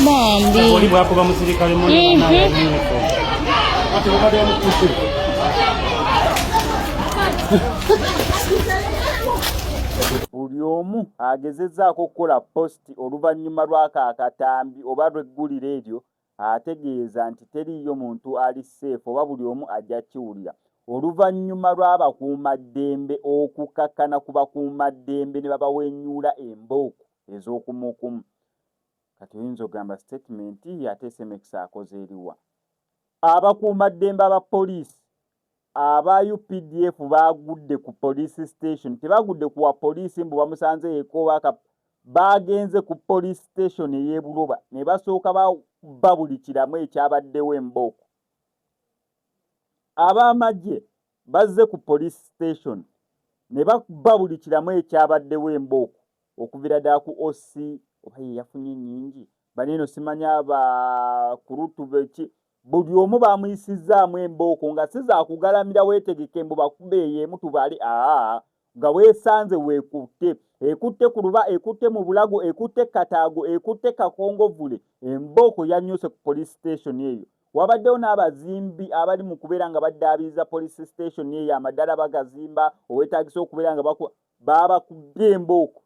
Bambi. Oli bwakuba musirikale muli na uniform. Ate obadde omukutte. Buli omu agezezzaako okukola posti oluvannyuma lw'ako akatambi oba lw'egguliro eryo ategeeza nti teriiyo muntu ali seefu oba buli omu ajja kiwulira. Oluvannyuma lw'abakuumaddembe okukakkana ku bakuumaddembe ne babawenyuula embooko ez'okumukumu. Kati oyinza okugamba sitatimenti ate SMS akoze eriwa? Abakuumaddembe aba poliisi aba UPDF baagudde ku police station, tebagudde ku wa poliisi mbu bamusanze yeekoowaka, baagenze ku police station ey'e Buloba ne basooka babba buli kiramu ekyabaddewo embooko. Ab'amagye bazze ku police station ne babba buli kiramu ekyabaddewo embooko okuviira ddala ku OC oba ye yafunye nnyingi baneeno simanya bakurutu beki buli omu bamuyisizzaamu embooko nga si za kugalamira weetegeke mbu bakube eyeemu tubale nga weesanze weekutte, ekutte ku luba, ekutte mu Bulago, ekutte Kataago, ekutte Kakongovule, embooko yannyuse ku police station eyo. Wabaddewo n'abazimbi abali mu kubeera nga baddaabiriza police station eyo amadala bagazimba owetagisa okubeera nga babakubye embooko.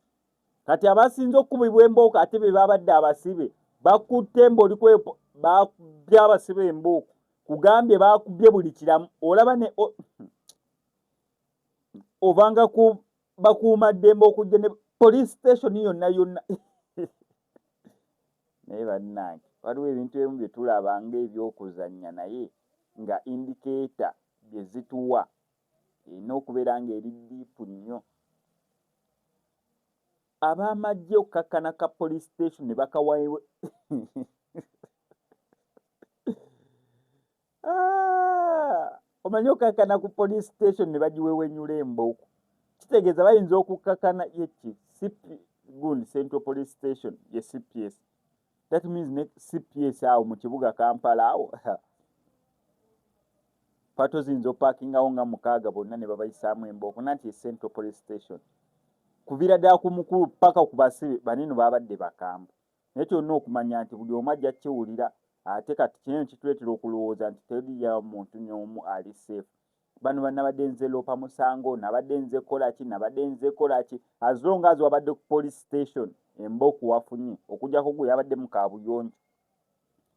Kati abasinze okukubibwa embooko ate be babadde abasibe bakutte mboli kwepo bakubye abasibe embooko kugambye bakubye buli kiramu olaba ne ovanga ku bakuumaddembe okujja ne police station yonna naye bannange waliwo ebintu ebimu bye tulaba ng'ebyokuzannya naye nga indicator bye zituwa erina okubeera ng'eri diipu nnyo. Ab'amagye okkakkana ka police station ne bakawayiwe omanyi okkakkana ku police station ne bagiwewenyula embooko kitegeeza bayinza okukkakkana yeki gundi Central Police Station ye CPS, that means ne CPS awo mu kibuga Kampala awo pato ziyinza opaakingawo nga 6 bonna ne babayisaamu embooko nanti ye Central Police Station. Kuviira ddala ku mukulu paka ku basibe baneno babadde bakambwe. Naye kyonna okumanya nti buli omu ajja kiwulira ate kati kino kituleetera okulowooza nti teriyo muntu n'omu ali seefu. Bano bannabadde nze loopa musango nabadde nze kola ki as long as wabadde ku police station embooko wafunye okujjako gwe yabadde mu kaabuyonjo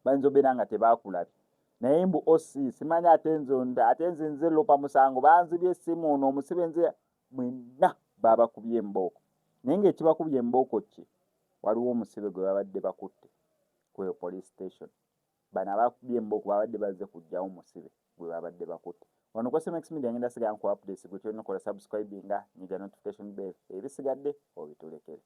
bayinza obeera nga tebaakulabye naye mbu OC simanya ate nze loopa musango banzibye essimu ono omusibe nze mwenna babakubye embooko naye ng'ekibakubye embooko ki waliwo omusibe gwe babadde bakutte kweyo police station. Bano abakubye embooko babadde bazze kuggyawo omusibe gwe babadde bakutte. Wano kwa SMX Media ngenda sigala nku updates gwe tulina okola subscribinga nyiga notification bell ebisigadde obitulekere.